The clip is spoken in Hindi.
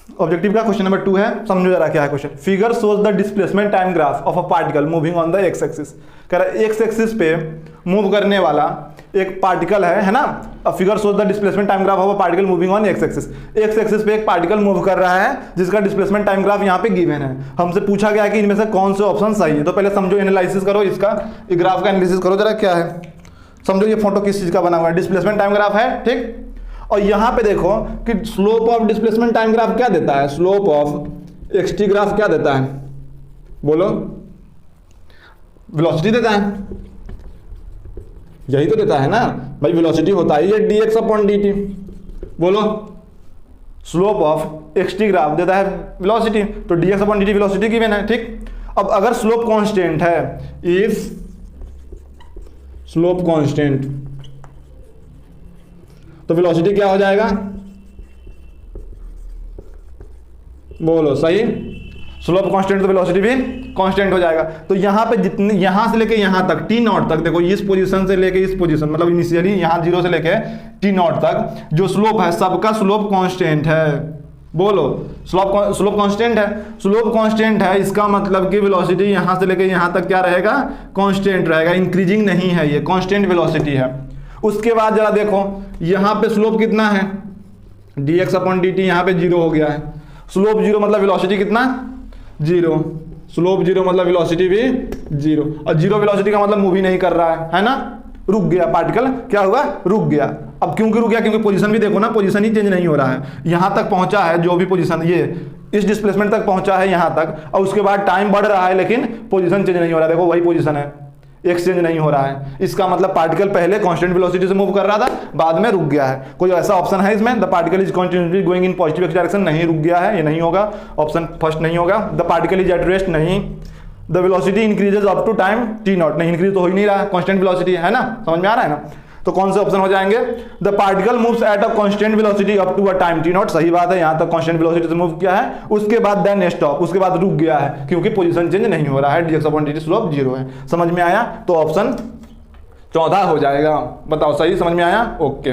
ऑब्जेक्टिव का क्वेश्चन नंबर 2 है, समझो जरा क्या है question. Figure shows the displacement time graph of a particle moving on the x axis. कह रहा है एक्स एक्सिस पे मूव करने वाला एक पार्टिकल है ना। अब figure shows the displacement time graph of a particle moving on x axis. X axis पे एक पार्टिकल मूव कर रहा है जिसका डिस्प्लेसमेंट टाइम ग्राफ यहाँ पे गिवन है। हमसे पूछा गया है कि इनमें से कौन से ऑप्शन सही है। तो पहले समझो, एनालिसिस करो इसका, ग्राफ का एनालिसिस करो जरा क्या है। समझो ये फोटो किस चीज का बना हुआ है, डिस्प्लेसमेंट टाइम ग्राफ है, ठीक। और यहां पे देखो कि slope of displacement time graph क्या देता है, स्लोप ऑफ एक्सटी ग्राफ क्या देता है, बोलो, वेलोसिटी देता है, यही तो देता है ना भाई, वेलोसिटी होता है ये dx अपॉन dt। बोलो, स्लोप ऑफ एक्सटी ग्राफ देता है वेलोसिटी, तो dx upon dt velocity given है, ठीक। अब अगर स्लोप कांस्टेंट है, इफ स्लोप कांस्टेंट, तो वेलोसिटी क्या हो जाएगा, बोलो सही। स्लोप कांस्टेंट तो वेलोसिटी भी कांस्टेंट हो जाएगा। तो यहां पे जितने, यहां से लेके यहां तक टी नॉट तक, देखो इस पोजीशन से लेके इस पोजीशन, मतलब इनिशियली यहां 0 से लेके टी नॉट तक जो स्लोप है सबका स्लोप कांस्टेंट है। बोलो, स्लोप कांस्टेंट है, स्लोप कांस्टेंट है, इसका मतलब कि वेलोसिटी यहां से लेके यहां तक क्या रहेगा, कांस्टेंट रहेगा, इंक्रीजिंग नहीं है, ये कांस्टेंट वेलोसिटी है। उसके बाद जरा देखो यहाँ पे स्लोप कितना है, dx अपॉन dt, यहाँ पे 0 हो गया है। स्लोप 0 मतलब वेलोसिटी कितना, 0। स्लोप 0 मतलब वेलोसिटी भी 0, और 0 वेलोसिटी का मतलब मूव ही नहीं कर रहा है ना, रुक गया पार्टिकल, क्या हुआ, रुक गया। अब क्यों रुक गया, क्योंकि पोजीशन भी देखो ना, पोजीशन ही चेंज नहीं हो रहा है। यहाँ तक पहुंचा है जो भी पोजीशन, ये इस डिस्प्लेसमेंट तक पहुंचा है यहाँ तक, और उसके बाद टाइम बढ़ रहा है लेकिन पोजीशन चेंज नहीं हो रहा है। देखो वही पोजीशन है, एक्सचेंज नहीं हो रहा है। इसका मतलब पार्टिकल पहले कांस्टेंट वेलोसिटी से मूव कर रहा था, बाद में रुक गया है। कोई ऐसा ऑप्शन है इसमें, the particle is continuously going in positive x direction, नहीं, रुक गया है, ये नहीं होगा, ऑप्शन फर्स्ट नहीं होगा। The particle is at rest, नहीं। The velocity increases up to time T naught, नहीं, इंक्रीज तो हो ही नहीं रहा है, कांस्टेंट वेलोसिटी है ना, समझ में आ रहा है ना। तो कौन से ऑप्शन हो जाएंगे, the particle moves at a constant velocity up to a time T naught, सही बात है, यहां तक कांस्टेंट वेलोसिटी से मूव किया है। उसके बाद देन स्टॉप, उसके बाद रुक गया है क्योंकि पोजीशन चेंज नहीं हो रहा है, dx अपॉन dt स्लोप 0 है। समझ में आया, तो ऑप्शन 14 हो जाएगा। बताओ सही, समझ में आया, ओके।